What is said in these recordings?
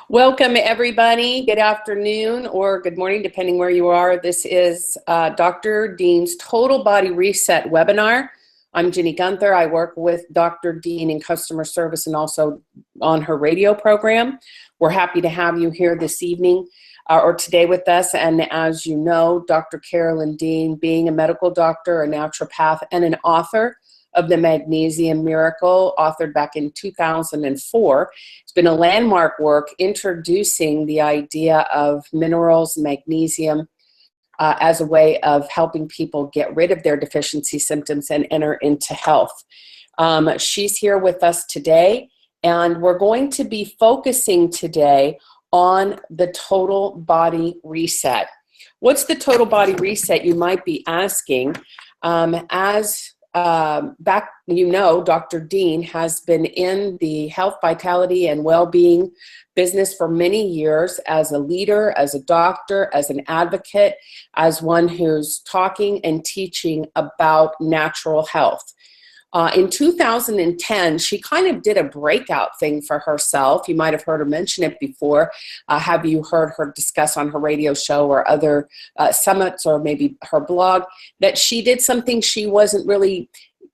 Welcome, everybody. Good afternoon or good morning, depending where you are. This is Dr. Dean's Total Body Reset webinar. I'm Ginney Gunther. I work with Dr. Dean in customer service and also on her radio program. We're happy to have you here this evening or today with us. And as you know, Dr. Carolyn Dean, being a medical doctor, a naturopath, and an author of the Magnesium Miracle, authored back in 2004. It's been a landmark work introducing the idea of minerals, magnesium, as a way of helping people get rid of their deficiency symptoms and enter into health. She's here with us today, and we're going to be focusing today on the total body reset. What's the total body reset, you might be asking? Dr. Dean has been in the health, vitality, and well-being business for many years as a leader, as a doctor, as an advocate, as one who's talking and teaching about natural health. In 2010, she kind of did a breakout thing for herself. You might have heard her mention it before. Have you heard her discuss on her radio show or other summits or maybe her blog that she did something she wasn't really,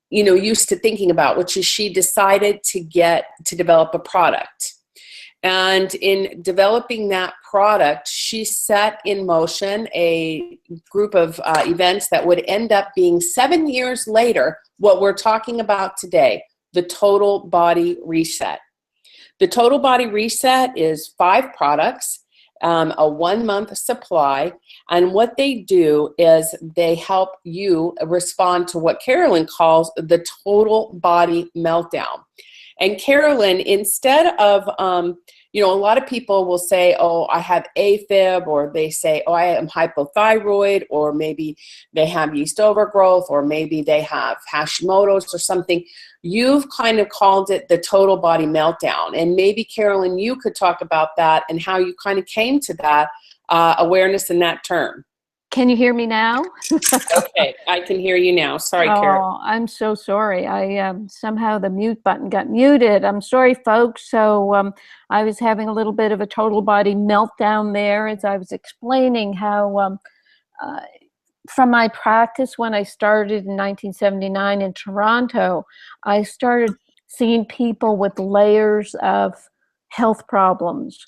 used to thinking about, which is she decided to develop a product. And in developing that product, she set in motion a group of events that would end up being 7 years later what we're talking about today, the Total Body Reset. The Total Body Reset is 5 products, a 1-month supply, and what they do is they help you respond to what Carolyn calls the total body meltdown. And Carolyn, instead of, a lot of people will say, oh, I have AFib, or they say, oh, I am hypothyroid, or maybe they have yeast overgrowth, or maybe they have Hashimoto's or something. You've kind of called it the total body meltdown. And maybe, Carolyn, you could talk about that and how you kind of came to that awareness in that term. Can you hear me now? Okay, I can hear you now. Sorry, Carol. Oh, I'm so sorry. I somehow the mute button got muted. I'm sorry, folks. So I was having a little bit of a total body meltdown there as I was explaining how from my practice when I started in 1979 in Toronto, I started seeing people with layers of health problems,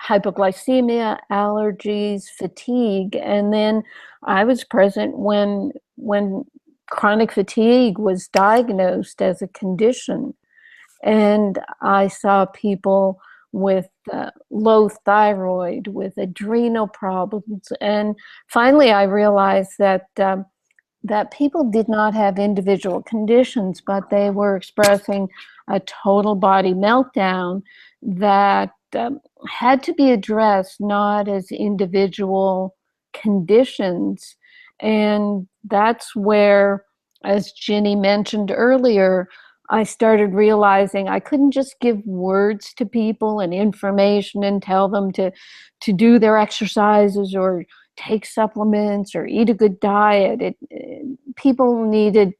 hypoglycemia, allergies, fatigue, and then I was present when chronic fatigue was diagnosed as a condition, and I saw people with low thyroid, with adrenal problems, and finally I realized that that people did not have individual conditions, but they were expressing a total body meltdown that had to be addressed not as individual conditions. And that's where, as Ginney mentioned earlier, I started realizing I couldn't just give words to people and information and tell them to do their exercises or take supplements or eat a good diet. People needed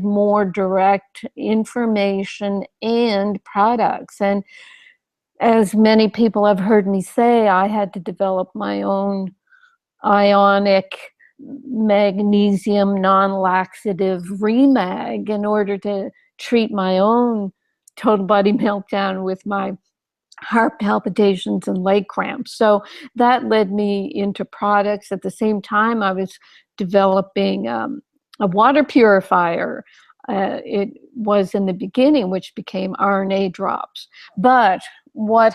more direct information and products. And as many people have heard me say, I had to develop my own ionic magnesium non-laxative ReMag in order to treat my own total body meltdown with my heart palpitations and leg cramps. So that led me into products. At the same time, I was developing a water purifier. It was in the beginning, which became RNA drops. But what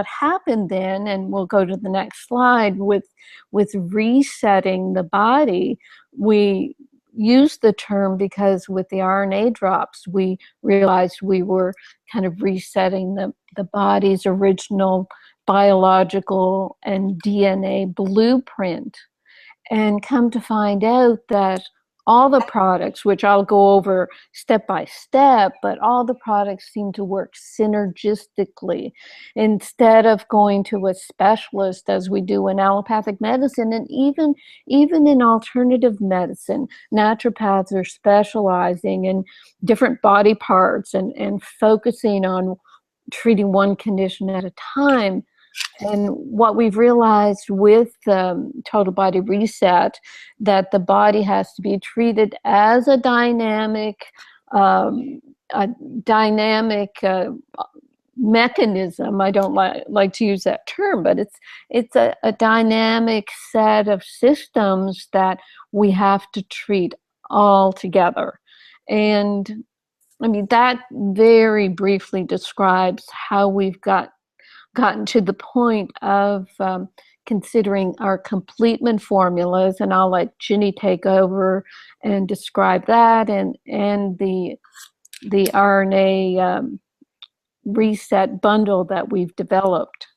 happened then, and we'll go to the next slide, with resetting the body, we used the term because with the RNA drops, we realized we were kind of resetting the body's original biological and DNA blueprint. And come to find out that all the products, which I'll go over step by step, but all the products seem to work synergistically instead of going to a specialist as we do in allopathic medicine. And even in alternative medicine, naturopaths are specializing in different body parts and focusing on treating one condition at a time. And what we've realized with Total Body Reset, that the body has to be treated as a dynamic, um, a dynamic mechanism. I don't like to use that term, but it's a dynamic set of systems that we have to treat all together. And I mean, that very briefly describes how we've gotten to the point of considering our completement formulas, and I'll let Ginney take over and describe that, and the RNA ReSet bundle that we've developed.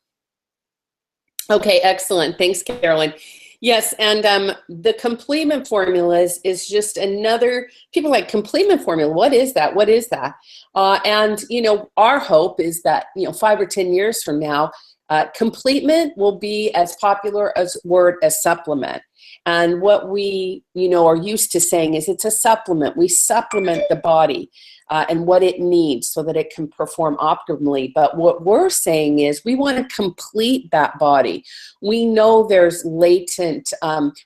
Okay, excellent. Thanks, Carolyn. Yes, and the completement formulas is just another, people like completement formula. What is that? What is that? And, you know, our hope is that, you know, 5 or 10 years from now, completement will be as popular as word as supplement. And what we, you know, are used to saying is it's a supplement. We supplement the body and what it needs so that it can perform optimally. But what we're saying is we want to complete that body. We know there's latent,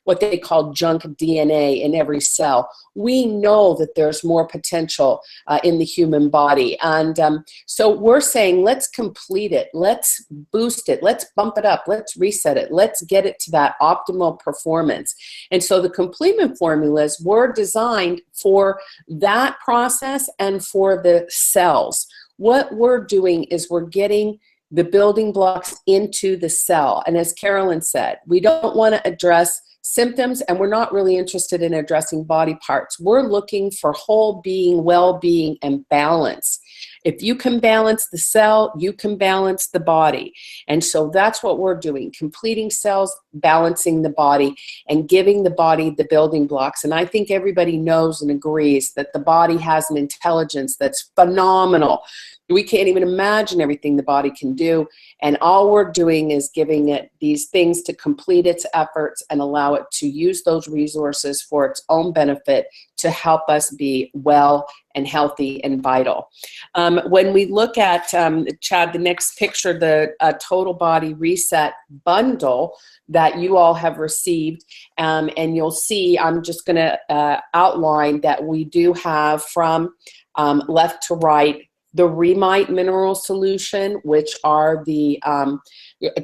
what they call junk DNA in every cell. We know that there's more potential in the human body. And so we're saying, let's complete it. Let's boost it. Let's bump it up. Let's reset it. Let's get it to that optimal performance. And so the completement formulas were designed for that process and for the cells. What we're doing is we're getting the building blocks into the cell. And as Carolyn said, we don't want to address symptoms, and we're not really interested in addressing body parts. We're looking for whole being, well-being, and balance. If you can balance the cell, you can balance the body. And so that's what we're doing, completing cells, balancing the body, and giving the body the building blocks. And I think everybody knows and agrees that the body has an intelligence that's phenomenal. We can't even imagine everything the body can do. And all we're doing is giving it these things to complete its efforts and allow it to use those resources for its own benefit to help us be well and healthy and vital. When we look at, Chad, the next picture, the Total Body Reset bundle that you all have received, and you'll see, I'm just going to outline that we do have from left to right the Remite mineral solution, which are the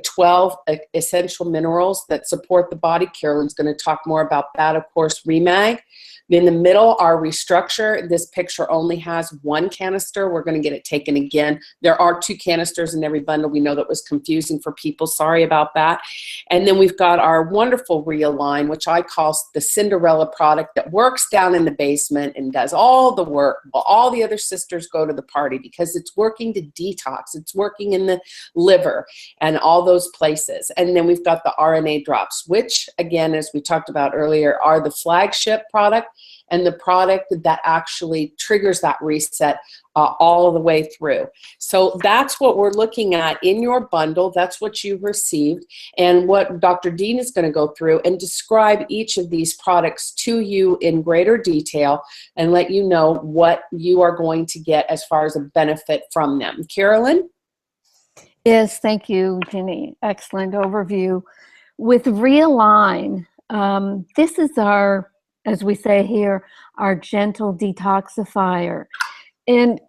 12 essential minerals that support the body. Carolyn's going to talk more about that, of course, Remag. In the middle, our Restructure. This picture only has one canister. We're going to get it taken again. There are 2 canisters in every bundle. We know that was confusing for people. Sorry about that. And then we've got our wonderful Realign, which I call the Cinderella product that works down in the basement and does all the work while all the other sisters go to the party, because it's working to detox. It's working in the liver and all those places. And then we've got the RNA drops, which, again, as we talked about earlier, are the flagship product and the product that actually triggers that reset all the way through. So that's what we're looking at in your bundle. That's what you've received, and what Dr. Dean is going to go through and describe each of these products to you in greater detail and let you know what you are going to get as far as a benefit from them. Carolyn? Yes, thank you, Ginney. Excellent overview. With Realign, this is our, as we say here, our gentle detoxifier. And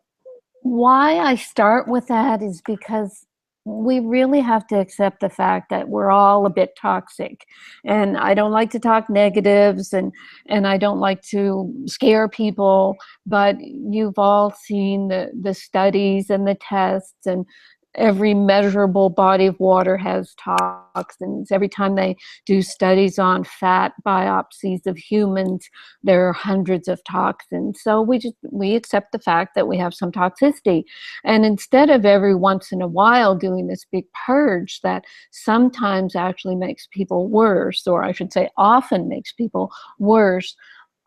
why I start with that is because we really have to accept the fact that we're all a bit toxic. And I don't like to talk negatives, and I don't like to scare people, but you've all seen the studies and the tests, and every measurable body of water has toxins. Every time they do studies on fat biopsies of humans, there are hundreds of toxins. So we accept the fact that we have some toxicity. And instead of every once in a while doing this big purge that sometimes actually makes people worse, or I should say often makes people worse,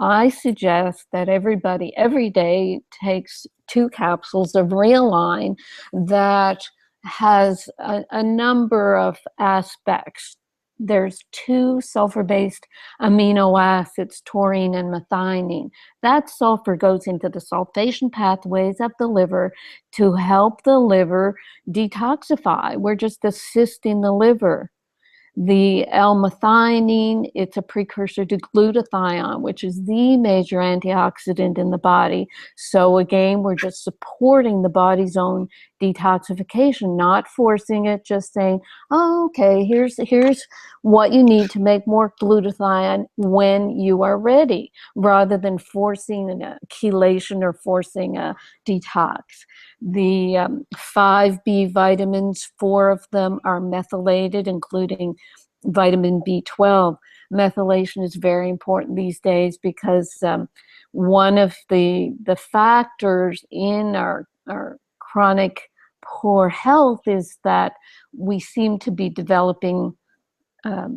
I suggest that everybody every day takes 2 capsules of Realign that has a number of aspects. there's two sulfur-based amino acids, taurine and methionine. That sulfur goes into the sulfation pathways of the liver to help the liver detoxify. We're just assisting the liver. The L-methionine, it's a precursor to glutathione, which is the major antioxidant in the body. So again, we're just supporting the body's own detoxification, not forcing it, just saying, oh, okay, here's what you need to make more glutathione when you are ready, rather than forcing a chelation or forcing a detox. The 5B vitamins, 4 of them are methylated, including vitamin B12. Methylation is very important these days because one of the factors in our chronic poor health is that we seem to be developing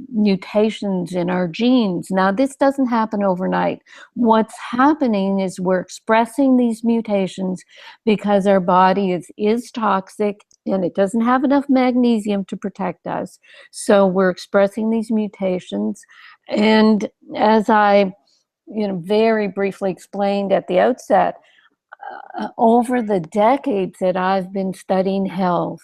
mutations in our genes. Now, this doesn't happen overnight. What's happening is we're expressing these mutations because our body is toxic and it doesn't have enough magnesium to protect us. So we're expressing these mutations. And as I very briefly explained at the outset, over the decades that I've been studying health,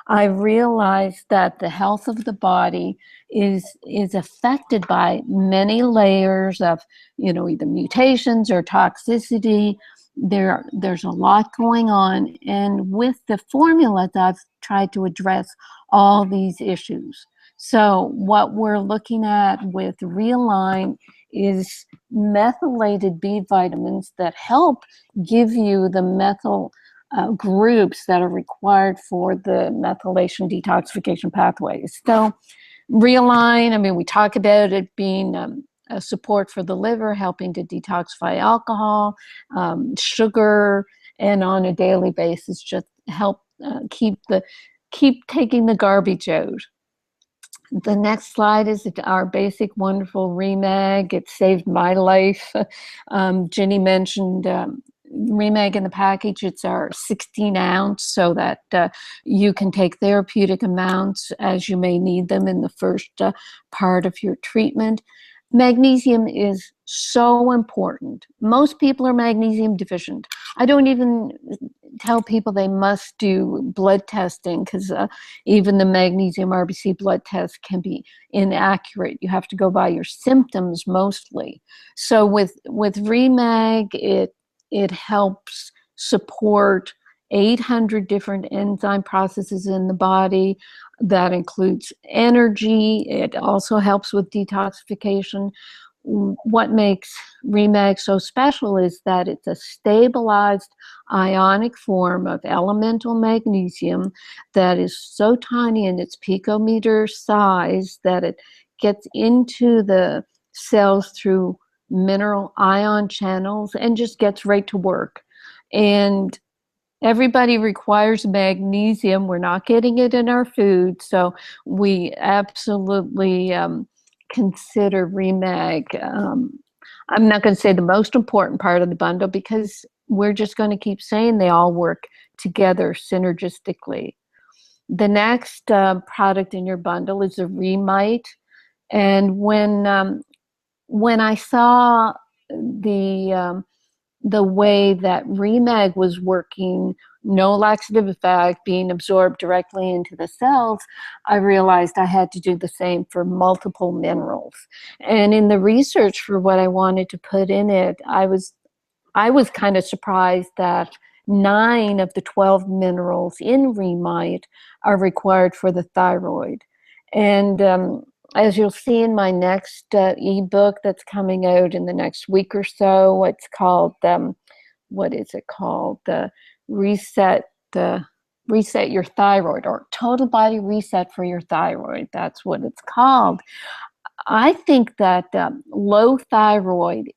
I realized that the health of the body is affected by many layers of, either mutations or toxicity. There's a lot going on, and with the formulas, I've tried to address all these issues. So what we're looking at with Realign is methylated B vitamins that help give you the methyl groups that are required for the methylation detoxification pathways. So Realign, we talk about it being a support for the liver, helping to detoxify alcohol, sugar, and on a daily basis, just help keep taking the garbage out. The next slide is our basic wonderful Remag. It saved my life. Ginney mentioned Remag in the package. It's our 16 ounce so that you can take therapeutic amounts as you may need them in the first part of your treatment. Magnesium is so important. Most people are magnesium deficient. I don't even tell people they must do blood testing because even the magnesium RBC blood test can be inaccurate. You have to go by your symptoms mostly. So with Remag, it helps support 800 different enzyme processes in the body. That includes energy. It also helps with detoxification. What makes Remag so special is that it's a stabilized ionic form of elemental magnesium that is so tiny in its picometer size that it gets into the cells through mineral ion channels and just gets right to work. And everybody requires magnesium. We're not getting it in our food, so we absolutely consider Remag. I'm not going to say the most important part of the bundle because we're just going to keep saying they all work together synergistically. The next product in your bundle is a Remite, and when I saw the way that Remag was working, no laxative effect, being absorbed directly into the cells, I realized I had to do the same for multiple minerals. And in the research for what I wanted to put in it, I was kind of surprised that 9 of the 12 minerals in Remite are required for the thyroid. And as you'll see in my next ebook that's coming out in the next week or so, it's called, what is it called? ReSet Your Thyroid, or Total Body Reset for Your Thyroid. That's what it's called. I think that low thyroid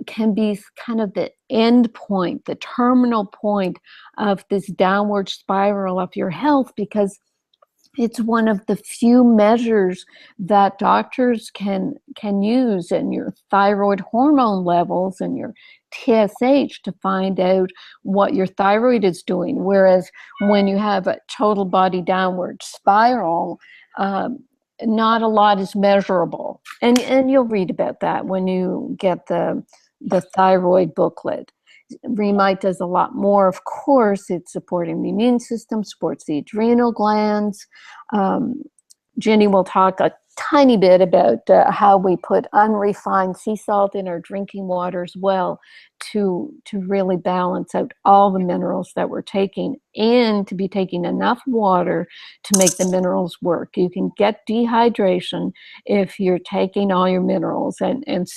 can be kind of the end point, the terminal point of this downward spiral of your health, because it's one of the few measures that doctors can use in your thyroid hormone levels and your TSH to find out what your thyroid is doing. Whereas when you have a total body downward spiral, not a lot is measurable. And you'll read about that when you get the thyroid booklet. ReMight does a lot more. Of course, it's supporting the immune system, supports the adrenal glands. Ginney will talk a tiny bit about how we put unrefined sea salt in our drinking water as well to really balance out all the minerals that we're taking, and to be taking enough water to make the minerals work. You can get dehydration if you're taking all your minerals and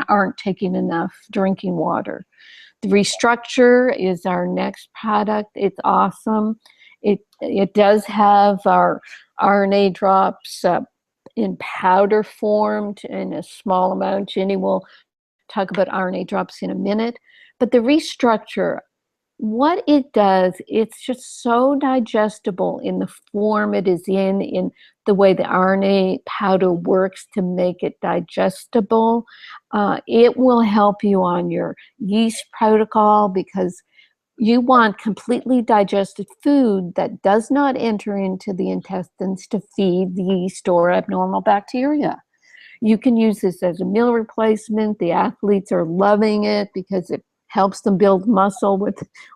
aren't taking enough drinking water. The Restructure is our next product. It's awesome. It does have our RNA drops in powder formed in a small amount. Ginney will talk about RNA drops in a minute. But the Restructure, what it does, it's just so digestible in the form it is in the way the RNA powder works to make it digestible. It will help you on your yeast protocol, because you want completely digested food that does not enter into the intestines to feed the yeast or abnormal bacteria. You can use this as a meal replacement. The athletes are loving it because it helps them build muscle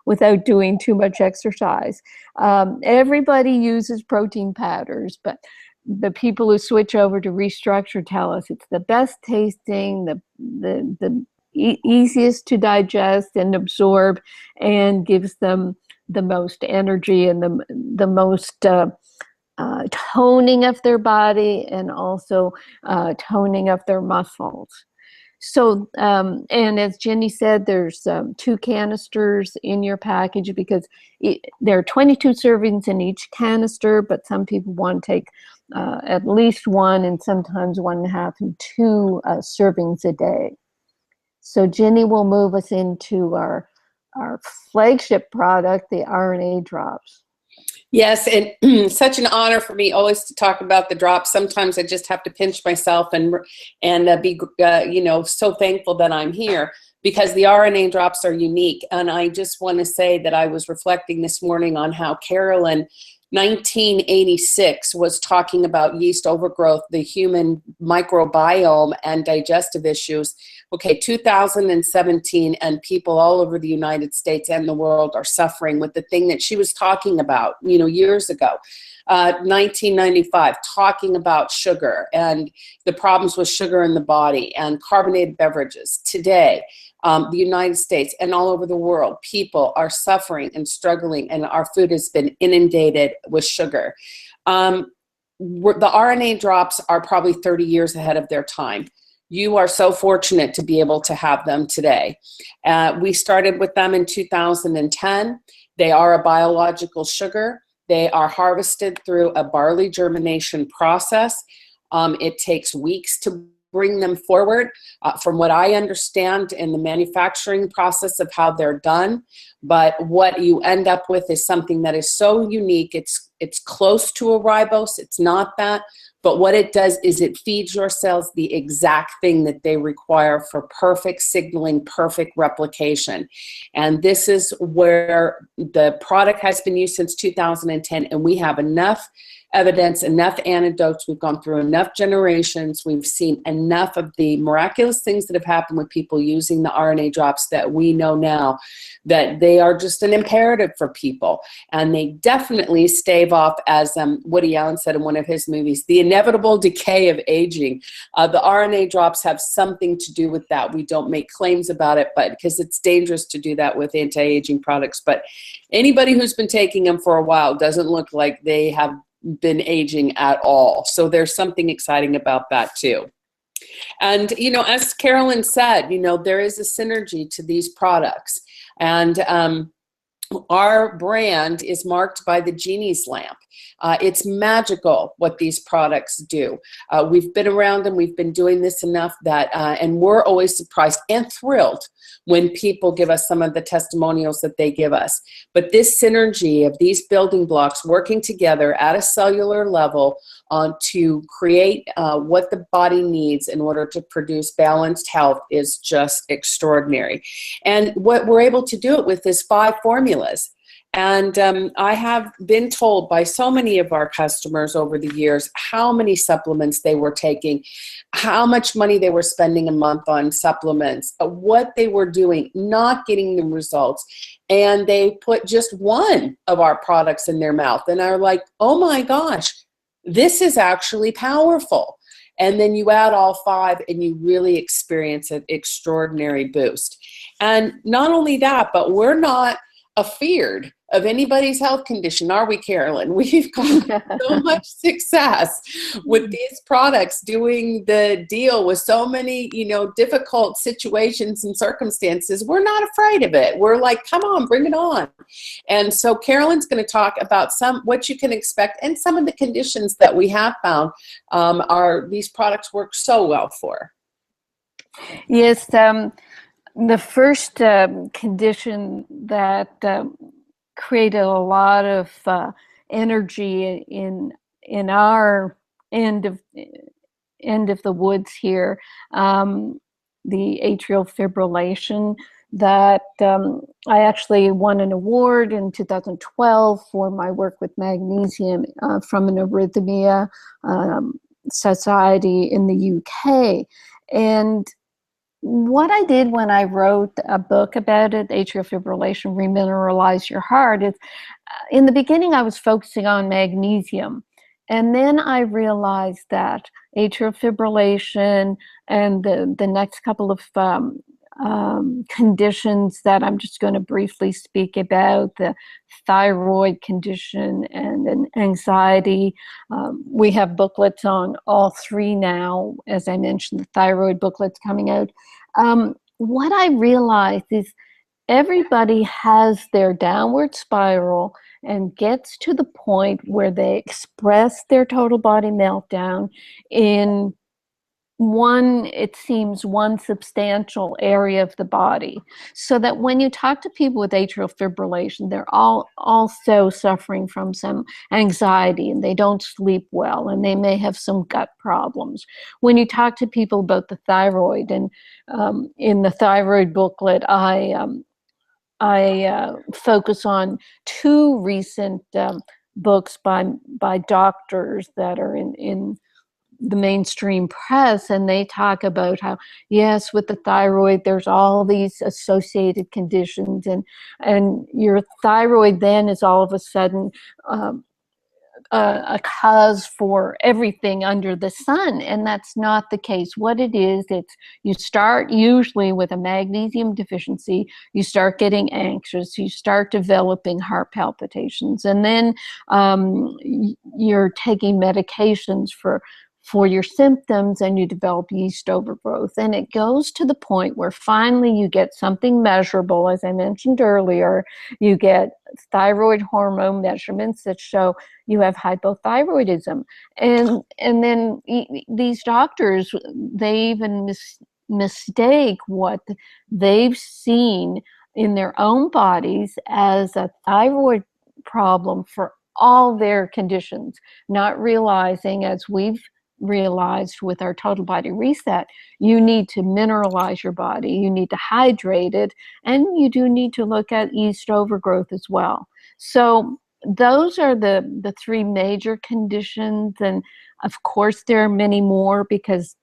without doing too much exercise. Everybody uses protein powders, but the people who switch over to Restructure tell us it's the best tasting, the easiest to digest and absorb, and gives them the most energy and the most toning of their body, and also toning of their muscles. So, and as Ginney said, there's 2 canisters in your package, because there are 22 servings in each canister, but some people want to take at least 1, and sometimes 1.5 and 2 servings a day. So Ginney will move us into our flagship product, the RNA drops. Yes, and such an honor for me always to talk about the drops. Sometimes I just have to pinch myself and be so thankful that I'm here, because the RNA drops are unique. And I just want to say that I was reflecting this morning on how Carolyn 1986 was talking about yeast overgrowth, the human microbiome, and digestive issues. Okay, 2017, and people all over the United States and the world are suffering with the thing that she was talking about, years ago. 1995, talking about sugar and the problems with sugar in the body and carbonated beverages. Today, the United States and all over the world, people are suffering and struggling, and our food has been inundated with sugar. The RNA drops are probably 30 years ahead of their time. You are so fortunate to be able to have them today. We started with them in 2010. They are a biological sugar. They are harvested through a barley germination process. It takes weeks to bring them forward, from what I understand in the manufacturing process of how they're done. But what you end up with is something that is so unique. It's close to a ribose. It's not that. But what it does is it feeds your cells the exact thing that they require for perfect signaling, perfect replication. And this is where the product has been used since 2010, and we have enough evidence, enough anecdotes. We've gone through enough generations. We've seen enough of the miraculous things that have happened with people using the RNA drops that we know now that they are just an imperative for people. And they definitely stave off, as Woody Allen said in one of his movies, the inevitable decay of aging. The RNA drops have something to do with that. We don't make claims about it, but because it's dangerous to do that with anti-aging products. But anybody who's been taking them for a while doesn't look like they have been aging at all. So there's something exciting about that too. And, as Carolyn said, there is a synergy to these products. And our brand is marked by the genie's lamp. It's magical what these products do. We've been around and we've been doing this enough that, and we're always surprised and thrilled when people give us some of the testimonials that they give us. But this synergy of these building blocks working together at a cellular level to create what the body needs in order to produce balanced health is just extraordinary. And what we're able to do it with is 5 formulas. And I have been told by so many of our customers over the years how many supplements they were taking, how much money they were spending a month on supplements, what they were doing, not getting the results. And they put just one of our products in their mouth and are like, oh my gosh, this is actually powerful. And then you add all 5 and you really experience an extraordinary boost. And not only that, but we're not afeared of anybody's health condition, are we, Carolyn? We've got so much success with these products, doing the deal with so many, difficult situations and circumstances. We're not afraid of it. We're like, come on, bring it on. And so Carolyn's going to talk about what you can expect and some of the conditions that we have found these products work so well for. Yes, the first condition that created a lot of energy in our end of the woods here, the atrial fibrillation, that I actually won an award in 2012 for my work with magnesium from an arrhythmia society in the UK. And what I did when I wrote a book about it, Atrial Fibrillation, Remineralize Your Heart, is in the beginning I was focusing on magnesium. And then I realized that atrial fibrillation and the next couple of conditions that I'm just going to briefly speak about, the thyroid condition and an anxiety. We have booklets on all 3 now. As I mentioned, the thyroid booklet's coming out. What I realized is everybody has their downward spiral and gets to the point where they express their total body meltdown in one substantial area of the body, so that when you talk to people with atrial fibrillation, they're all also suffering from some anxiety, and they don't sleep well, and they may have some gut problems. When you talk to people about the thyroid, and in the thyroid booklet, I focus on 2 recent books by doctors that are in the mainstream press, and they talk about how, yes, with the thyroid, there's all these associated conditions, and your thyroid then is all of a sudden a cause for everything under the sun, and that's not the case. What it is, it's you start usually with a magnesium deficiency, you start getting anxious, you start developing heart palpitations, and then you're taking medications for your symptoms, and you develop yeast overgrowth. And it goes to the point where finally you get something measurable. As I mentioned earlier, you get thyroid hormone measurements that show you have hypothyroidism. And then these doctors, they even mistake what they've seen in their own bodies as a thyroid problem for all their conditions, not realizing, as we've realized with our total body reset, you need to mineralize your body, you need to hydrate it, and you do need to look at yeast overgrowth as well. So those are the 3 major conditions, and of course there are many more, because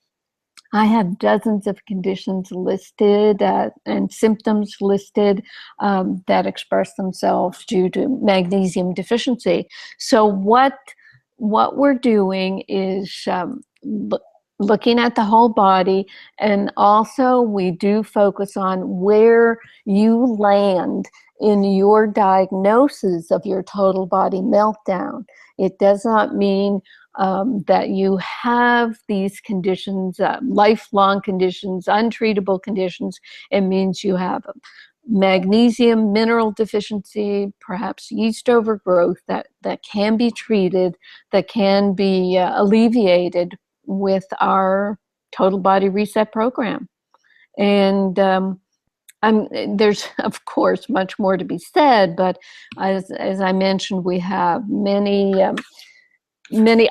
I have dozens of conditions listed and symptoms listed that express themselves due to magnesium deficiency. So what we're doing is looking at the whole body, and also we do focus on where you land in your diagnosis of your total body meltdown. It does not mean that you have these conditions, lifelong conditions, untreatable conditions. It means you have magnesium mineral deficiency, perhaps yeast overgrowth that can be treated, that can be alleviated with our total body reset program. And there's of course much more to be said, but as I mentioned, we have many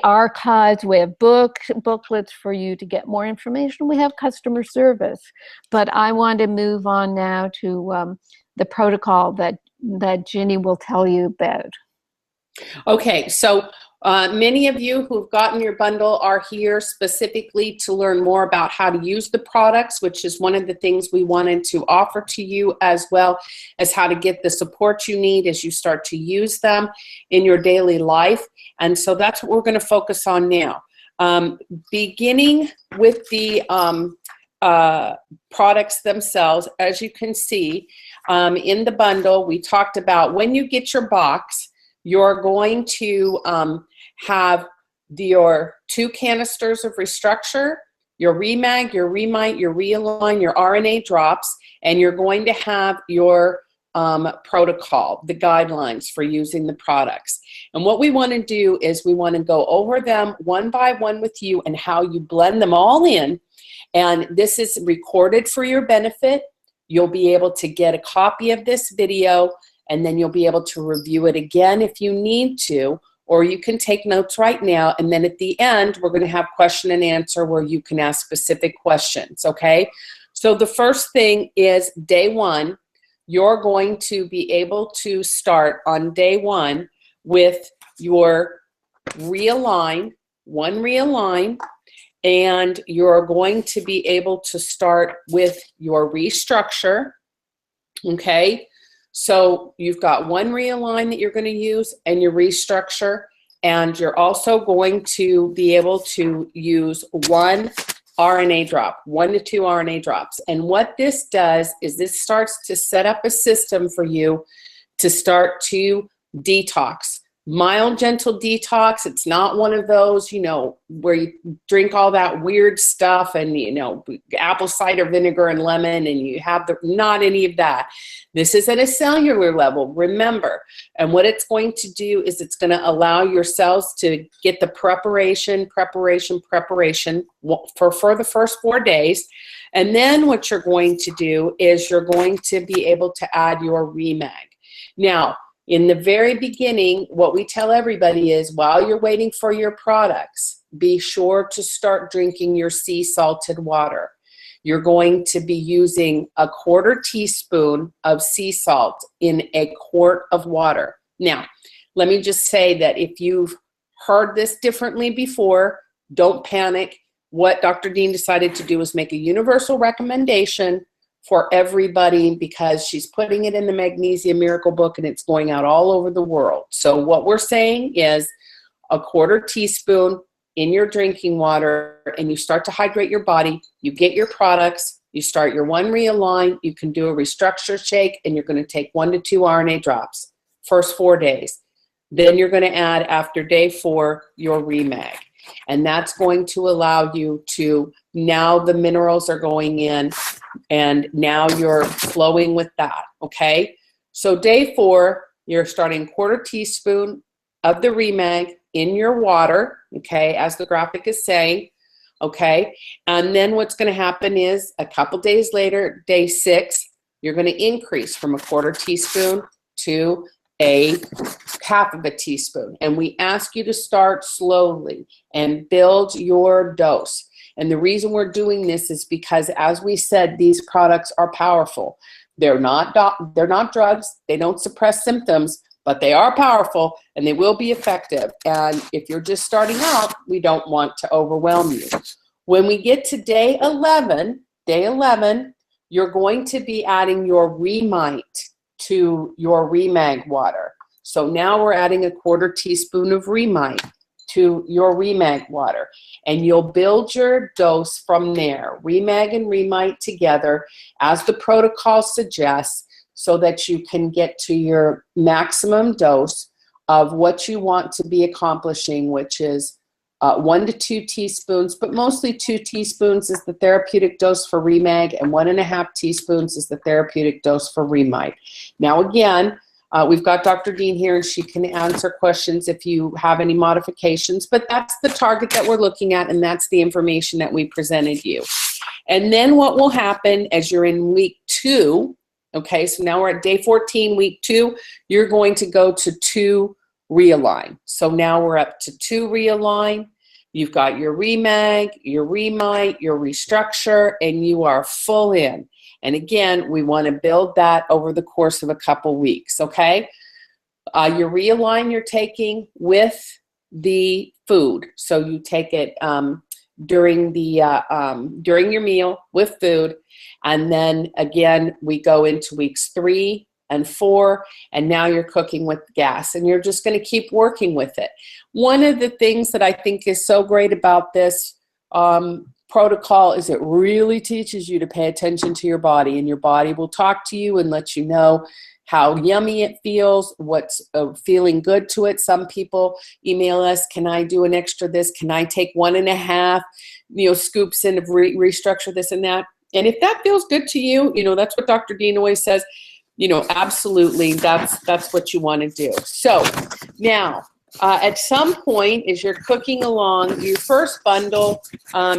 archives. We have booklets for you to get more information. We have customer service. But I want to move on now to the protocol that that Ginney will tell you about. Okay, so many of you who've gotten your bundle are here specifically to learn more about how to use the products, which is one of the things we wanted to offer to you, as well as how to get the support you need as you start to use them in your daily life. And so that's what we're going to focus on now. Beginning with the products themselves, as you can see in the bundle, we talked about when you get your box, you're going to have your 2 canisters of Restructure, your Remag, your Remite, your Realign, your RNA drops, and you're going to have your protocol, the guidelines for using the products. And what we want to do is we want to go over them one by one with you and how you blend them all in. And this is recorded for your benefit. You'll be able to get a copy of this video, and then you'll be able to review it again if you need to, or you can take notes right now, and then at the end, we're going to have question and answer where you can ask specific questions, okay? So the first thing is day 1. You're going to be able to start on day 1 with your Realign, one Realign, and you're going to be able to start with your Restructure, okay? So you've got one Realign that you're going to use and your Restructure, and you're also going to be able to use one RNA drop, 1 to 2 RNA drops. And what this does is this starts to set up a system for you to start to detox. Mild, gentle detox. It's not one of those, you know, where you drink all that weird stuff and, you know, apple cider vinegar and lemon and you have not any of that. This is at a cellular level, remember. And what it's going to do is it's going to allow your cells to get the preparation for the first 4 days. And then what you're going to do is you're going to be able to add your Remag. Now, in the very beginning, what we tell everybody is while you're waiting for your products, be sure to start drinking your sea salted water. You're going to be using a 1/4 teaspoon of sea salt in a quart of water. Now, let me just say that if you've heard this differently before, don't panic. What Dr. Dean decided to do was make a universal recommendation for everybody because she's putting it in the Magnesium Miracle book and it's going out all over the world. So what we're saying is a 1/4 teaspoon in your drinking water, and you start to hydrate your body. You get your products, you start your one Realign, you can do a Restructure shake, and you're going to take 1 to 2 RNA drops first 4 days. Then you're going to add after day 4 your Remag. And that's going to allow you to, now the minerals are going in and now you're flowing with that, okay? So day 4, you're starting 1/4 teaspoon of the Remag in your water, okay, as the graphic is saying, okay? And then what's going to happen is a couple days later, day 6, you're going to increase from a 1/4 teaspoon to a 1/2 teaspoon. And we ask you to start slowly and build your dose. And the reason we're doing this is because, as we said, these products are powerful. They're not drugs. They don't suppress symptoms, but they are powerful and they will be effective. And if you're just starting out, we don't want to overwhelm you. When we get to day 11, you're going to be adding your Remite to your Remag water. So now we're adding a 1/4 teaspoon of Remite to your Remag water, and you'll build your dose from there. Remag and Remite together as the protocol suggests, so that you can get to your maximum dose of what you want to be accomplishing, which is 1 to 2 teaspoons, but mostly 2 teaspoons is the therapeutic dose for Remag, and 1.5 teaspoons is the therapeutic dose for Remite. Now again, we've got Dr. Dean here, and she can answer questions if you have any modifications, but that's the target that we're looking at, and that's the information that we presented you. And then what will happen as you're in week 2, okay, so now we're at day 14, week 2, you're going to go to 2 Realign. So now we're up to 2 Realign. You've got your Remag, your Remite, your Restructure, and you are full in. And again, we want to build that over the course of a couple weeks, okay? Your realign you're taking with the food. So you take it during your meal with food. And then again, we go into weeks 3 and 4, and now you're cooking with gas, and you're just going to keep working with it. One of the things that I think is so great about this protocol is it really teaches you to pay attention to your body, and your body will talk to you and let you know how yummy it feels, what's feeling good to it. Some people email us, can I do an extra this? Can I take 1.5, scoops in to restructure this and that? And if that feels good to you, that's what Dr. Dean always says, absolutely, that's what you want to do. So now, at some point, as you're cooking along, your first bundle,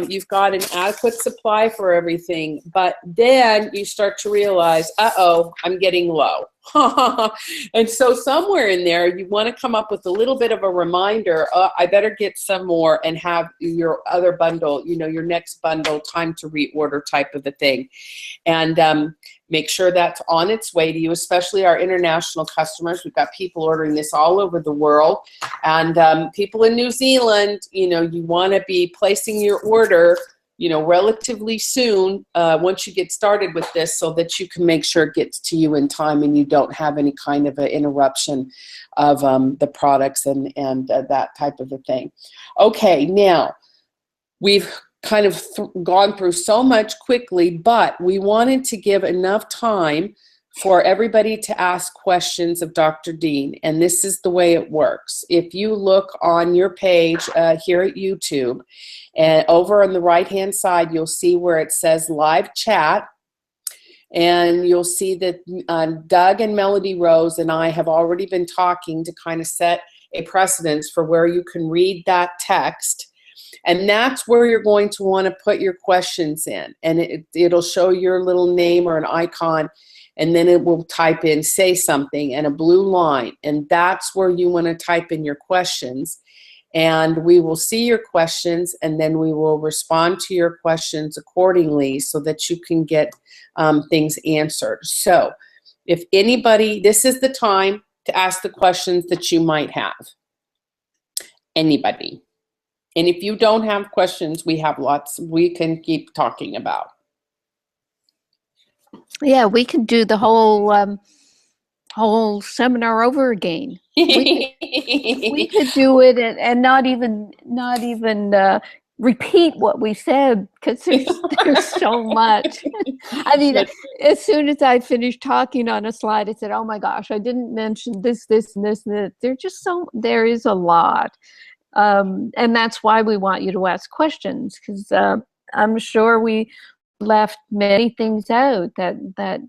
you've got an adequate supply for everything, but then you start to realize, uh-oh, I'm getting low. And so somewhere in there, you want to come up with a little bit of a reminder, I better get some more and have your other bundle, your next bundle, time to reorder type of a thing. And make sure that's on its way to you, especially our international customers. We've got people ordering this all over the world. And people in New Zealand, you want to be placing your order, relatively soon once you get started with this, so that you can make sure it gets to you in time and you don't have any kind of an interruption of the products and that type of a thing. Okay, now we've kind of gone through so much quickly, but we wanted to give enough time for everybody to ask questions of Dr. Dean, and this is the way it works. If you look on your page here at YouTube, and over on the right-hand side, you'll see where it says live chat, and you'll see that Doug and Melody Rose and I have already been talking to kind of set a precedence for where you can read that text. And that's where you're going to want to put your questions in. And it'll show your little name or an icon, and then it will type in, say something, and a blue line. And that's where you want to type in your questions. And we will see your questions, and then we will respond to your questions accordingly so that you can get things answered. So if anybody, this is the time to ask the questions that you might have. Anybody. And if you don't have questions, we have lots we can keep talking about. Yeah, we could do the whole seminar over again. We could do it and not even repeat what we said, because there's so much. I mean, as soon as I finished talking on a slide, I said, "Oh my gosh, I didn't mention this, this, and this, and this." There is a lot. And that's why we want you to ask questions, because I'm sure we left many things out that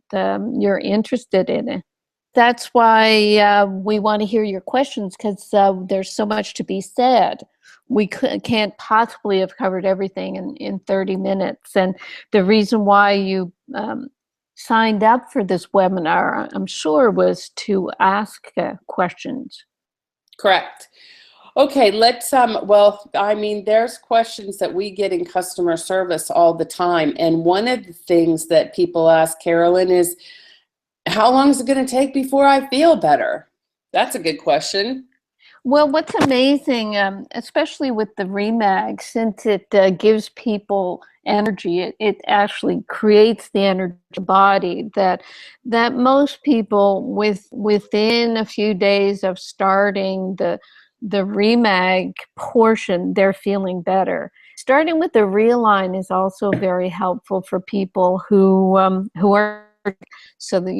you're interested in. That's why we want to hear your questions, because there's so much to be said. We can't possibly have covered everything in 30 minutes. And the reason why you signed up for this webinar, I'm sure, was to ask questions. Correct. Okay, let's, well, I mean, there's questions that we get in customer service all the time. And one of the things that people ask, Carolyn, is, how long is it going to take before I feel better? That's a good question. Well, what's amazing, especially with the Remag, since it gives people energy, it actually creates the energy body that most people within a few days of starting the Remag portion, they're feeling better. Starting with the Realign is also very helpful for people who are, so that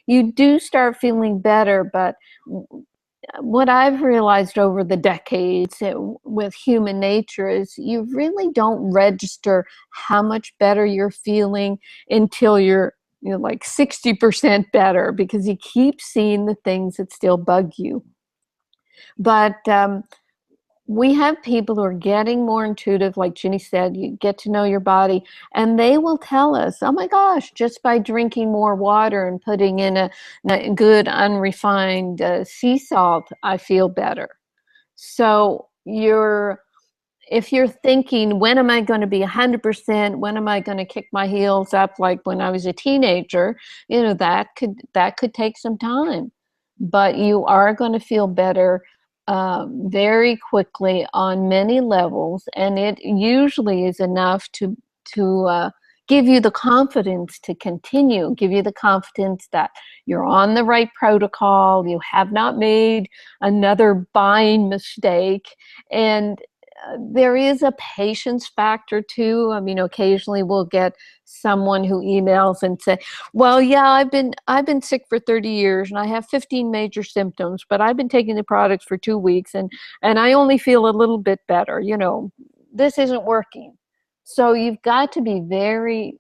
you do start feeling better. But what I've realized over the decades with human nature is you really don't register how much better you're feeling until you're like 60% better, because you keep seeing the things that still bug you. But we have people who are getting more intuitive, like Ginney said. You get to know your body, and they will tell us, oh my gosh, just by drinking more water and putting in a good unrefined sea salt, I feel better. So if you're thinking, when am I going to be 100%? When am I going to kick my heels up like when I was a teenager? That could take some time, but you are going to feel better very quickly on many levels, and it usually is enough to give you the confidence to continue, give you the confidence that you're on the right protocol, you have not made another buying mistake, and there is a patience factor too. I mean, occasionally we'll get someone who emails and say, "Well, yeah, I've been sick for 30 years and I have 15 major symptoms, but I've been taking the products for 2 weeks and I only feel a little bit better. This isn't working." So you've got to be very,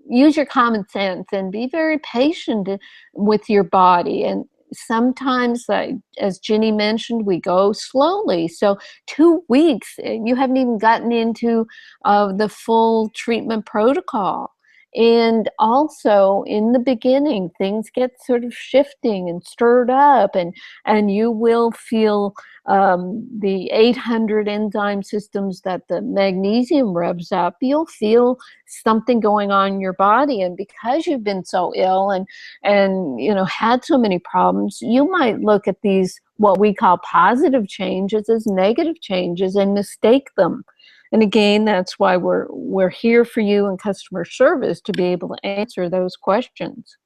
use your common sense and be very patient with your body. And sometimes, as Ginney mentioned, we go slowly. So 2 weeks, you haven't even gotten into the full treatment protocol. And also in the beginning, things get sort of shifting and stirred up, and you will feel the 800 enzyme systems that the magnesium revs up. You'll feel something going on in your body, and because you've been so ill and had so many problems, you might look at these what we call positive changes as negative changes and mistake them. And again, that's why we're here for you in customer service, to be able to answer those questions.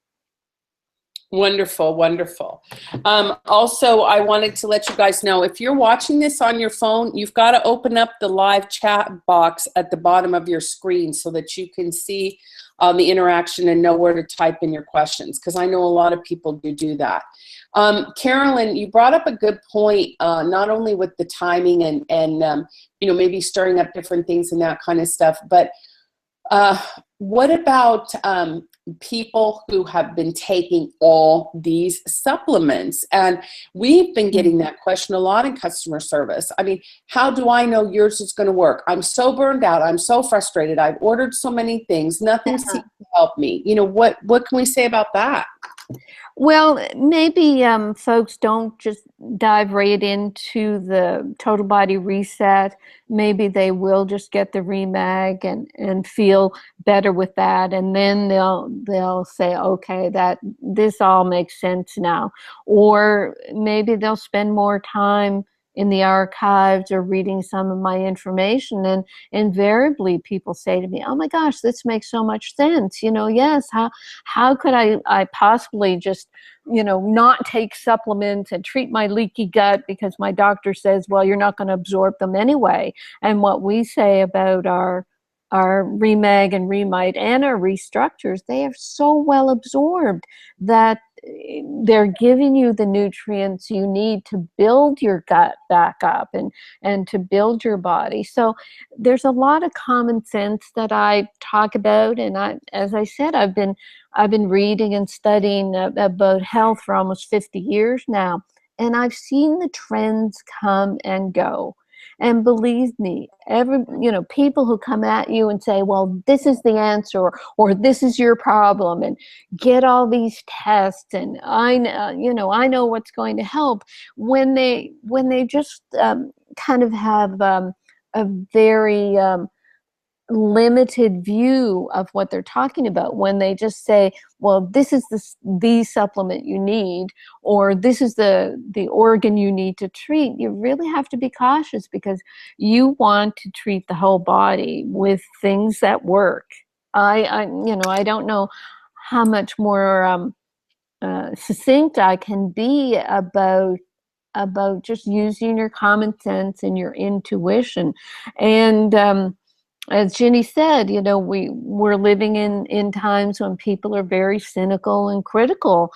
Wonderful, wonderful. Also, I wanted to let you guys know, if you're watching this on your phone, you've got to open up the live chat box at the bottom of your screen so that you can see the interaction and know where to type in your questions, because I know a lot of people do that. Carolyn, you brought up a good point, not only with the timing and maybe stirring up different things and that kind of stuff, but what about people who have been taking all these supplements? And we've been getting that question a lot in customer service. I mean, how do I know yours is going to work? I'm so burned out. I'm so frustrated. I've ordered so many things. Nothing seems to help me. What can we say about that? Well, maybe folks don't just dive right into the total body reset. Maybe they will just get the Remag and feel better with that, and then they'll say, okay, that this all makes sense now. Or maybe they'll spend more time in the archives or reading some of my information, and invariably people say to me, "Oh my gosh, this makes so much sense. Yes, how could I possibly just not take supplements and treat my leaky gut because my doctor says, well, you're not going to absorb them anyway." And what we say about our Remag and Remite and our restructures, they are so well absorbed that they're giving you the nutrients you need to build your gut back up and to build your body. So there's a lot of common sense that I talk about, and as I said, I've been reading and studying about health for almost 50 years now, and I've seen the trends come and go. And believe me, people who come at you and say, well, this is the answer, or this is your problem, and get all these tests, and I know what's going to help, when they just kind of have a very limited view of what they're talking about, when they just say, well, this is the supplement you need, or this is the organ you need to treat. You really have to be cautious, because you want to treat the whole body with things that work. I don't know how much more succinct I can be about just using your common sense and your intuition. And as Ginney said, we're living in times when people are very cynical and critical,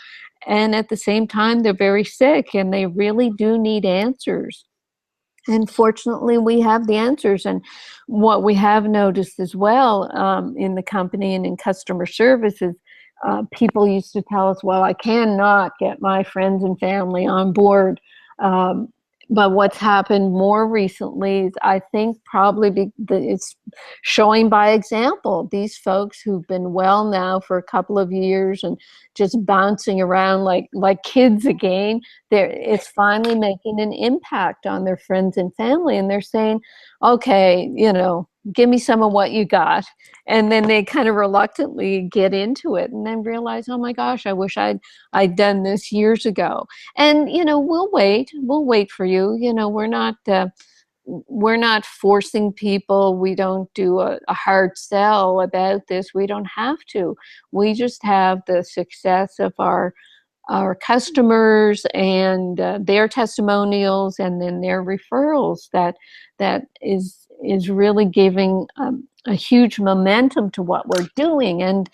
and at the same time they're very sick and they really do need answers. And fortunately, we have the answers. And what we have noticed as well in the company and in customer services, people used to tell us, well, I cannot get my friends and family on board But what's happened more recently is, I think, probably it's showing by example. These folks who've been well now for a couple of years and just bouncing around like kids again, it's finally making an impact on their friends and family. And they're saying, okay, give me some of what you got. And then they kind of reluctantly get into it and then realize, oh my gosh, I wish I'd done this years ago. And we'll wait for you. We're not forcing people. We don't do a hard sell about this. We don't have to. We just have the success of our customers and their testimonials, and then their referrals that is really giving a huge momentum to what we're doing. And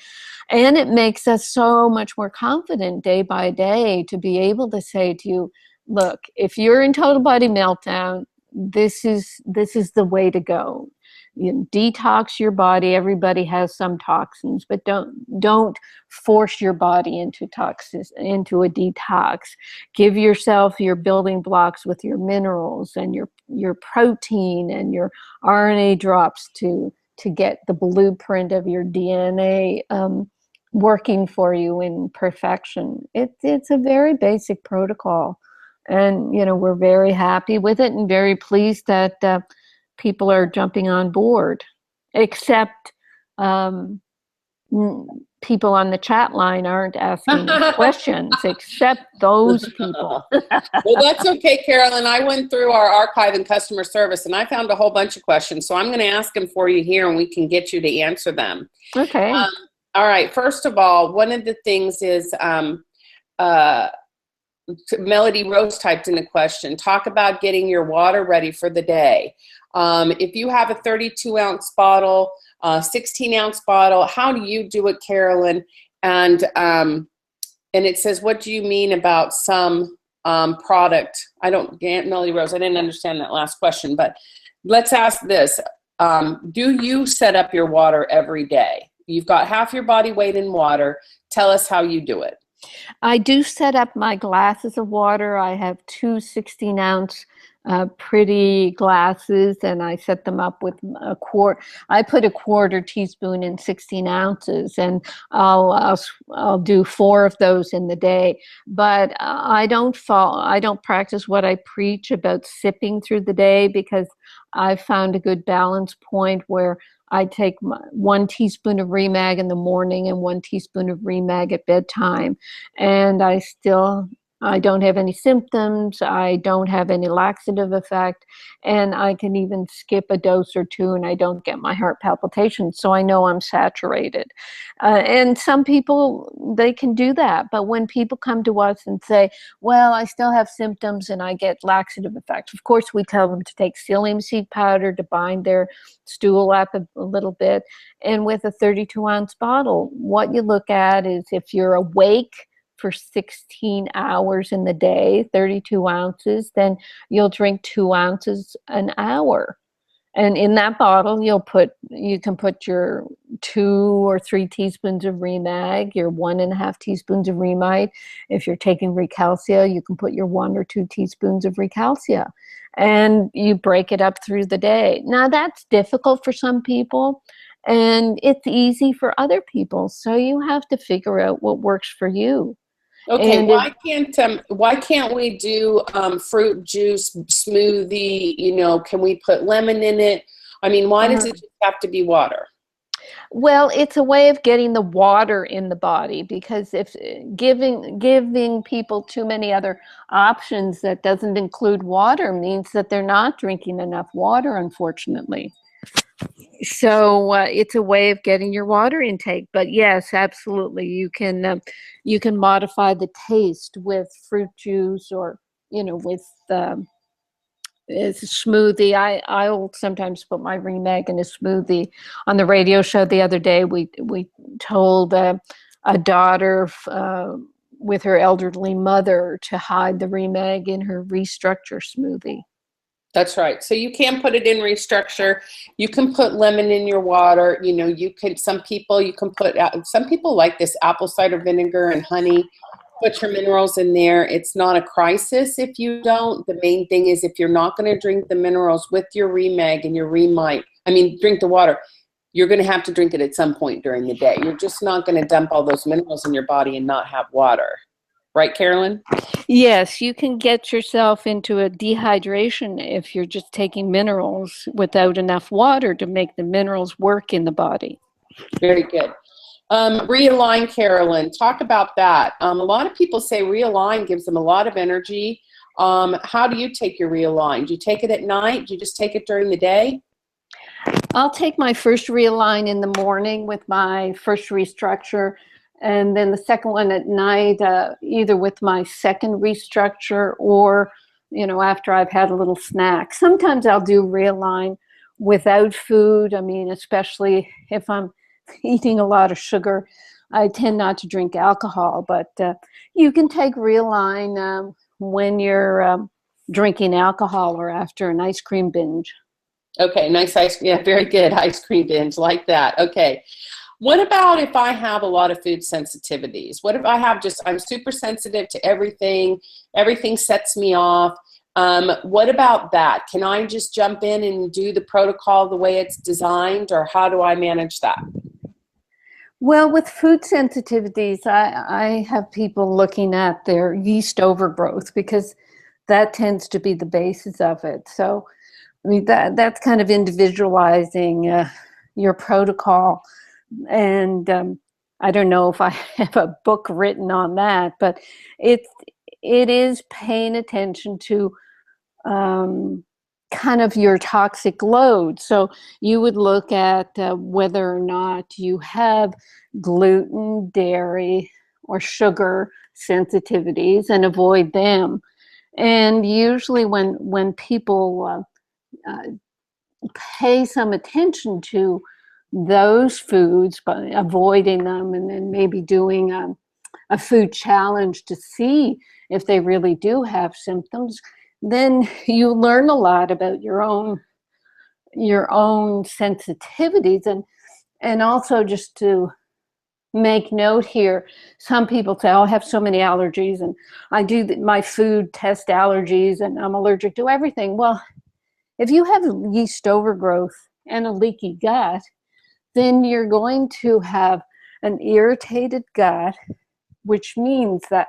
it makes us so much more confident day by day to be able to say to you, look, if you're in total body meltdown, this is the way to go. Detox your body. Everybody has some toxins, but don't force your body into a detox. Give yourself your building blocks with your minerals and your protein and your RNA drops to get the blueprint of your DNA working for you in perfection. It's a very basic protocol, and we're very happy with it and very pleased that people are jumping on board, except people on the chat line aren't asking questions, except those people. Well, that's okay, Carolyn. I went through our archive and customer service, and I found a whole bunch of questions. So I'm going to ask them for you here, and we can get you to answer them. Okay. All right. First of all, one of the things is Melody Rose typed in a question. Talk about getting your water ready for the day. If you have a 32-ounce bottle, 16-ounce bottle, how do you do it, Carolyn? And it says, what do you mean about some product? Melody Rose, I didn't understand that last question, but let's ask this. Do you set up your water every day? You've got half your body weight in water. Tell us how you do it. I do set up my glasses of water. I have two 16-ounce pretty glasses, and I set them up with a quart. I put a quarter teaspoon in 16 ounces, and I'll do 4 of those in the day. But I don't practice what I preach about sipping through the day, because I found a good balance point where I take 1 teaspoon of Remag in the morning and 1 teaspoon of Remag at bedtime. And I don't have any symptoms. I don't have any laxative effect. And I can even skip a dose or 2 and I don't get my heart palpitations. So I know I'm saturated. And some people, they can do that. But when people come to us and say, well, I still have symptoms and I get laxative effects, of course, we tell them to take psyllium seed powder to bind their stool up a little bit. And with a 32-ounce bottle, what you look at is if you're awake for 16 hours in the day, 32 ounces, then you'll drink 2 ounces an hour. And in that bottle, you can put your 2 or 3 teaspoons of Remag, your 1.5 teaspoons of Remite. If you're taking Recalcia, you can put your 1 or 2 teaspoons of Recalcia. And you break it up through the day. Now, that's difficult for some people, and it's easy for other people. So you have to figure out what works for you. Okay, and why can't we do fruit juice smoothie? Can we put lemon in it? I mean, why does it just have to be water? Well, it's a way of getting the water in the body, because if giving people too many other options that doesn't include water means that they're not drinking enough water, unfortunately. So it's a way of getting your water intake. But yes, absolutely, you can modify the taste with fruit juice, or with it's a smoothie. I'll sometimes put my Remag in a smoothie. On the radio show the other day, we told a daughter with her elderly mother to hide the Remag in her Restructure smoothie. That's right. So you can put it in Restructure. You can put lemon in your water. Some people like this apple cider vinegar and honey. put your minerals in there. It's not a crisis if you don't. The main thing is if you're not going to drink the minerals with your Remag and your Remite, drink the water, you're going to have to drink it at some point during the day. You're just not going to dump all those minerals in your body and not have water. Right, Carolyn? Yes, you can get yourself into a dehydration if you're just taking minerals without enough water to make the minerals work in the body. Very good. Realign, Carolyn. Talk about that. A lot of people say Realign gives them a lot of energy. How do you take your Realign? Do you take it at night? Do you just take it during the day? I'll take my first Realign in the morning with my first restructure, and then the second one at night, either with my second restructure or, after I've had a little snack. Sometimes I'll do Realign without food. Especially if I'm eating a lot of sugar. I tend not to drink alcohol, but you can take Realign when you're drinking alcohol or after an ice cream binge. Okay, nice ice cream. Yeah, very good. Ice cream binge, like that. Okay. What about if I have a lot of food sensitivities? What if I have I'm super sensitive to everything. Everything sets me off. What about that? Can I just jump in and do the protocol the way it's designed, or how do I manage that? Well, with food sensitivities, I have people looking at their yeast overgrowth because that tends to be the basis of it. So, that's kind of individualizing your protocol. And I don't know if I have a book written on that, but it is paying attention to kind of your toxic load. So you would look at whether or not you have gluten, dairy, or sugar sensitivities and avoid them. And usually when people pay some attention to those foods by avoiding them and then maybe doing a food challenge to see if they really do have symptoms, then you learn a lot about your own sensitivities. And also, just to make note here, some people say, oh, I have so many allergies and I do my food test allergies and I'm allergic to everything. Well, if you have yeast overgrowth and a leaky gut, then you're going to have an irritated gut, which means that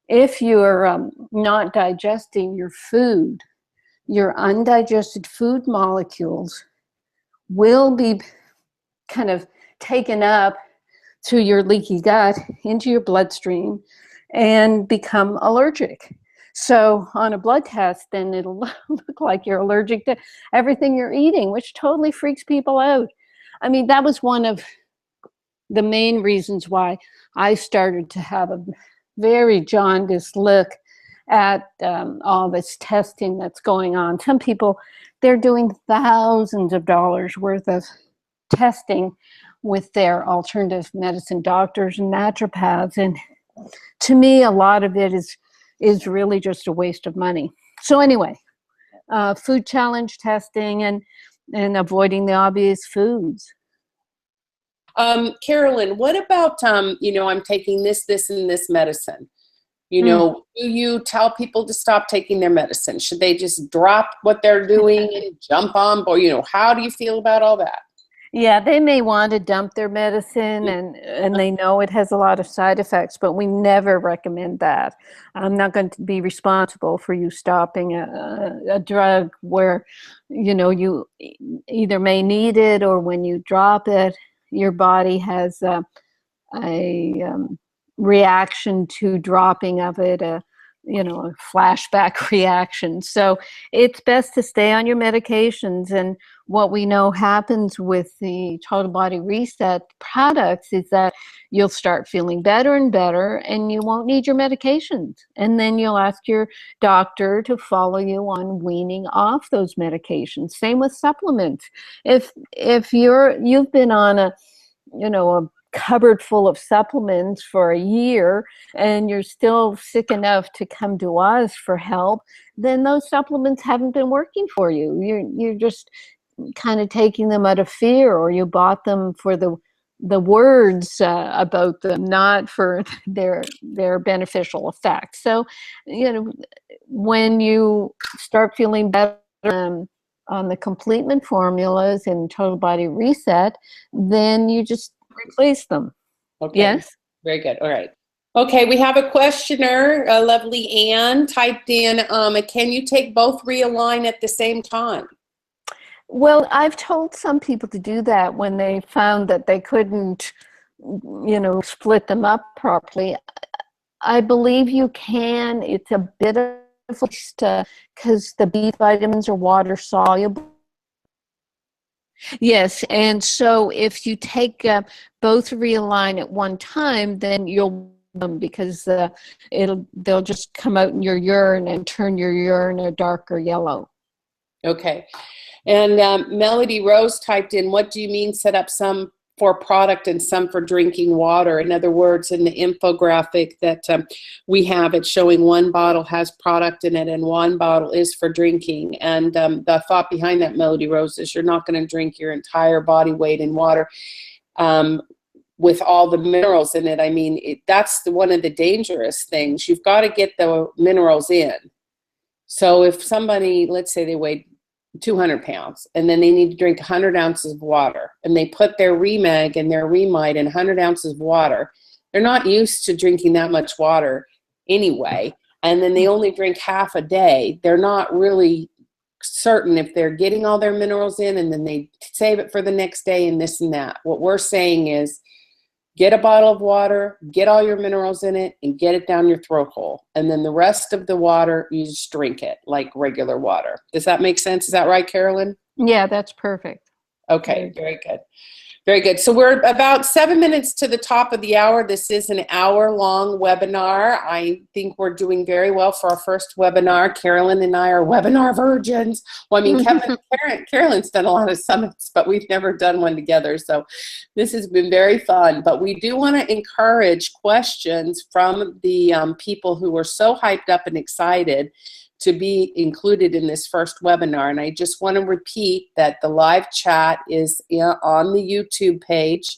if you're not digesting your food, your undigested food molecules will be kind of taken up through your leaky gut into your bloodstream and become allergic. So on a blood test, then it'll look like you're allergic to everything you're eating, which totally freaks people out. That was one of the main reasons why I started to have a very jaundiced look at all this testing that's going on. Some people, they're doing thousands of dollars worth of testing with their alternative medicine doctors and naturopaths. And to me, a lot of it is really just a waste of money. So anyway, food challenge testing and avoiding the obvious foods. Carolyn, what about, I'm taking this, and this medicine. Do you tell people to stop taking their medicine? Should they just drop what they're doing and jump on board? How do you feel about all that? Yeah, they may want to dump their medicine and they know it has a lot of side effects, but we never recommend that. I'm not going to be responsible for you stopping a drug where, you either may need it or when you drop it, your body has a reaction to dropping of it, a flashback reaction. So it's best to stay on your medications. And what we know happens with the Total Body ReSet products is that you'll start feeling better and better and you won't need your medications. And then you'll ask your doctor to follow you on weaning off those medications. Same with supplements. If you've been on a cupboard full of supplements for a year and you're still sick enough to come to us for help, then those supplements haven't been working for you. You're just kind of taking them out of fear, or you bought them for the the words about them, not for their beneficial effects. So, when you start feeling better on the Completement Formulas and Total Body Reset, then you just replace them. Okay. Yes? Very good. All right. Okay, we have a questioner, lovely Anne, typed in, can you take both Realign at the same time? Well, I've told some people to do that when they found that they couldn't, split them up properly. I believe you can. It's a bit of because the B vitamins are water soluble. Yes, and so if you take both Realign at one time, then you'll because they'll just come out in your urine and turn your urine a darker yellow. Okay. And Melody Rose typed in, what do you mean set up some for product and some for drinking water? In other words, in the infographic that we have, it's showing one bottle has product in it and one bottle is for drinking. And the thought behind that, Melody Rose, is you're not going to drink your entire body weight in water with all the minerals in it. I mean, that's one of the dangerous things. You've got to get the minerals in. So if somebody, let's say they weighed 200 pounds, and then they need to drink 100 ounces of water, and they put their Remag and their Remite in 100 ounces of water, they're not used to drinking that much water anyway, and then they only drink half a day. They're not really certain if they're getting all their minerals in, and then they save it for the next day and this and that. What we're saying is, get a bottle of water, get all your minerals in it, and get it down your throat hole. And then the rest of the water, you just drink it like regular water. Does that make sense? Is that right, Carolyn? Yeah, that's perfect. Okay, very good. Very good. So we're about 7 minutes to the top of the hour. This is an hour-long webinar. I think we're doing very well for our first webinar. Carolyn and I are webinar virgins. Well, I mean, Carolyn's done a lot of summits, but we've never done one together. So this has been very fun. But we do want to encourage questions from the people who are so hyped up and excited to be included in this first webinar. And I just want to repeat that the live chat is on the YouTube page.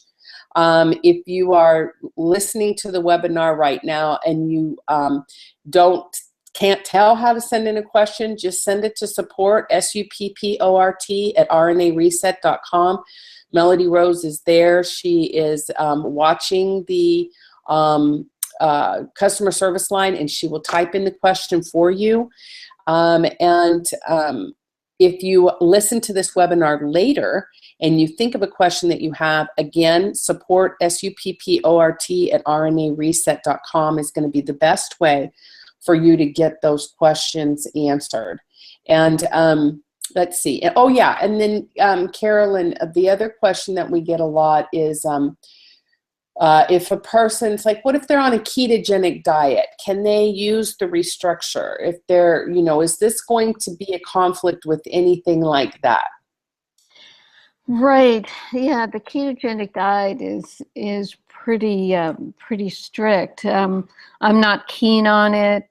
If you are listening to the webinar right now and you can't tell how to send in a question, just send it to support, SUPPORT, at RNAReset.com. Melody Rose is there. She is watching the customer service line, and she will type in the question for you. If you listen to this webinar later and you think of a question that you have, again, support, SUPPORT, at RNAReset.com is going to be the best way for you to get those questions answered. And let's see. Oh, yeah. And then, Carolyn, the other question that we get a lot is, if a person's like, what if they're on a ketogenic diet? Can they use the restructure? If they're, is this going to be a conflict with anything like that? Right. Yeah, the ketogenic diet is pretty strict. I'm not keen on it.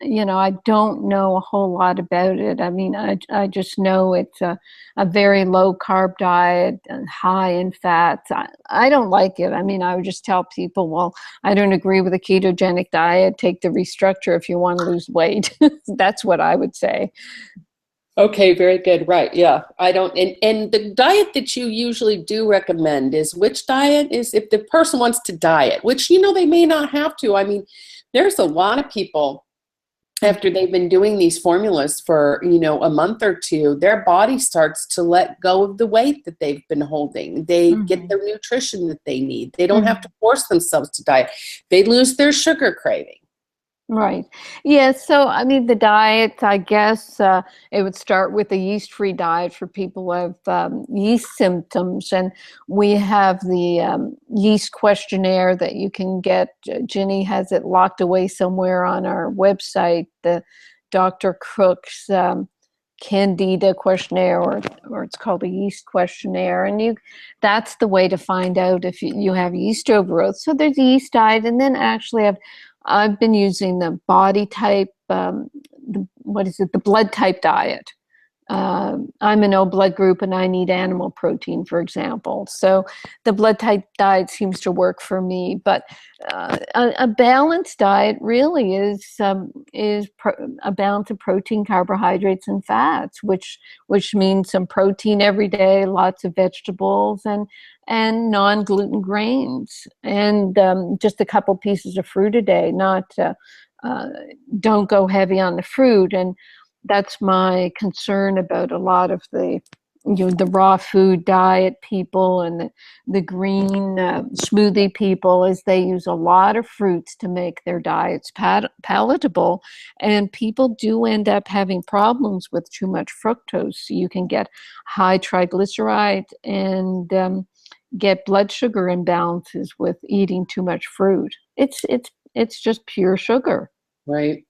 I don't know a whole lot about it. I mean, I just know it's a very low carb diet and high in fats. I don't like it. I mean, I would just tell people, well, I don't agree with a ketogenic diet. Take the restructure if you want to lose weight. That's what I would say. Okay, very good. Right. Yeah. I don't, and the diet that you usually do recommend is which diet is if the person wants to diet, which, they may not have to. I mean, there's a lot of people after they've been doing these formulas for, a month or two, their body starts to let go of the weight that they've been holding. They get the nutrition that they need. They don't have to force themselves to diet. They lose their sugar craving. Right. Yeah. So, I mean, the diet, I guess it would start with a yeast-free diet for people who have yeast symptoms. And we have the yeast questionnaire that you can get. Ginney has it locked away somewhere on our website, the Dr. Crook's Candida questionnaire, or it's called a yeast questionnaire. And that's the way to find out if you have yeast overgrowth. So there's a yeast diet. And then actually I've been using the body type, the blood type diet. I'm an O blood group and I need animal protein, for example. So the blood type diet seems to work for me. But a balanced diet really is a balance of protein, carbohydrates, and fats, which means some protein every day, lots of vegetables, and non-gluten grains, and just a couple pieces of fruit a day. Don't go heavy on the fruit. And that's my concern about a lot of the raw food diet people and the green smoothie people, is they use a lot of fruits to make their diets palatable, and people do end up having problems with too much fructose. So you can get high triglycerides and get blood sugar imbalances with eating too much fruit. It's just pure sugar. Right.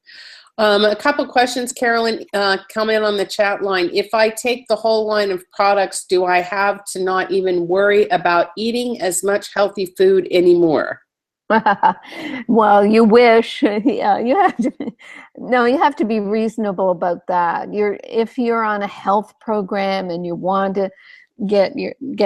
A couple questions, Carolyn, comment on the chat line. If I take the whole line of products, do I have to not even worry about eating as much healthy food anymore? Well, you wish. Yeah, you have to. No, you have to be reasonable about that. If you're on a health program and you want to get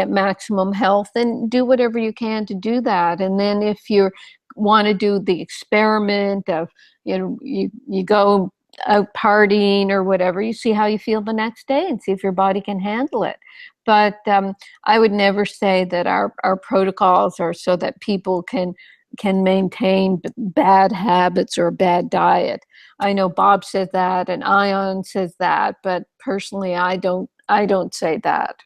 maximum health, then do whatever you can to do that. And then if you want to do the experiment of, you go out partying or whatever, you see how you feel the next day and see if your body can handle it. But I would never say that our protocols are so that people can maintain bad habits or a bad diet. I know Bob says that and Ion says that, but personally I don't say that.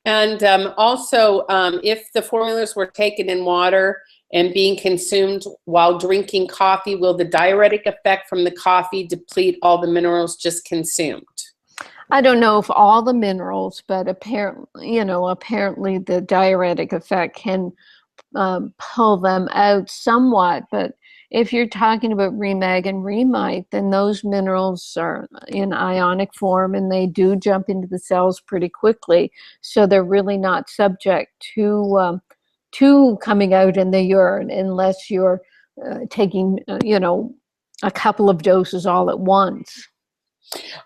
And also, if the formulas were taken in water and being consumed while drinking coffee, will the diuretic effect from the coffee deplete all the minerals just consumed? I don't know if all the minerals, but apparently the diuretic effect can pull them out somewhat. But if you're talking about remag and remite, then those minerals are in ionic form and they do jump into the cells pretty quickly. So they're really not subject to coming out in the urine unless you're taking, a couple of doses all at once.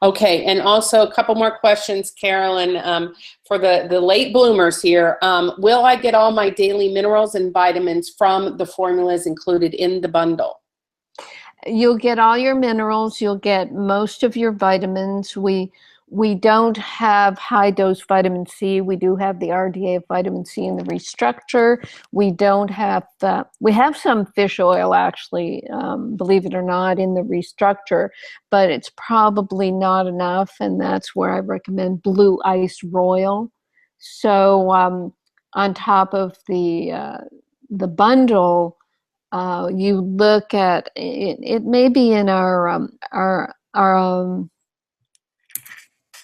Okay, and also a couple more questions, Carolyn, for the late bloomers here. Will I get all my daily minerals and vitamins from the formulas included in the bundle? You'll get all your minerals. You'll get most of your vitamins. We don't have high dose vitamin C. We do have the RDA of vitamin C in the restructure. We don't have we have some fish oil, actually, believe it or not, in the restructure, but it's probably not enough, and that's where I recommend Blue Ice Royal. So on top of the bundle, you look at it. It may be in our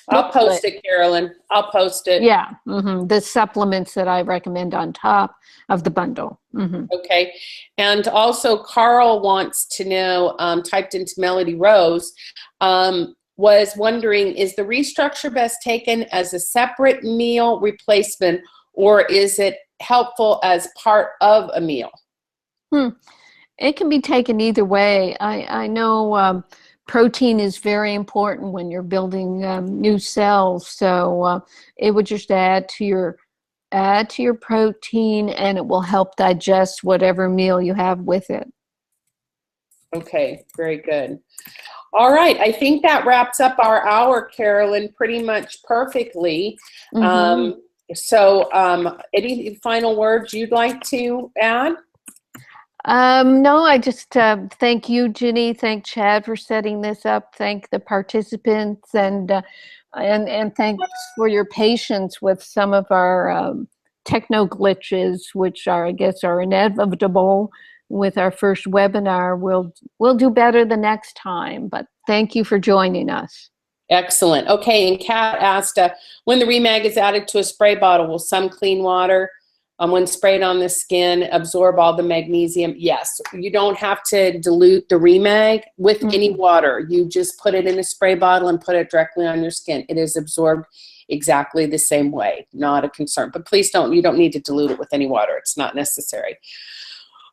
I'll post it, Carolyn. I'll post it. Yeah, the supplements that I recommend on top of the bundle. Okay. And also, Carl wants to know, typed into Melody Rose, was wondering, is the restructure best taken as a separate meal replacement, or is it helpful as part of a meal? It can be taken either way. I know protein is very important when you're building new cells, so it would just add to your protein, and it will help digest whatever meal you have with it. Okay, very good. All right, I think that wraps up our hour, Carolyn, pretty much perfectly. So any final words you'd like to add? No, I just thank you, Ginney. Thank Chad for setting this up. Thank the participants, and thanks for your patience with some of our techno glitches, which I guess are inevitable with our first webinar. We'll do better the next time, but thank you for joining us. Excellent. Okay, and Kat asked, when the remag is added to a spray bottle, will some clean water, when sprayed on the skin, absorb all the magnesium? Yes. You don't have to dilute the remag with any water. You just put it in a spray bottle and put it directly on your skin. It is absorbed exactly the same way. Not a concern. But please you don't need to dilute it with any water. It's not necessary.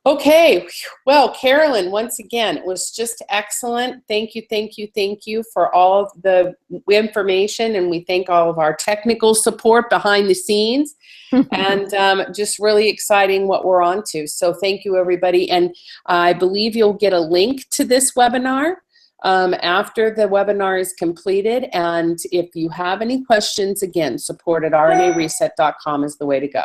Okay, well, Carolyn, once again, it was just excellent. Thank you, thank you, thank you for all the information, and we thank all of our technical support behind the scenes, and just really exciting what we're on to. So thank you, everybody, and I believe you'll get a link to this webinar after the webinar is completed, and if you have any questions, again, support at rnareset.com is the way to go.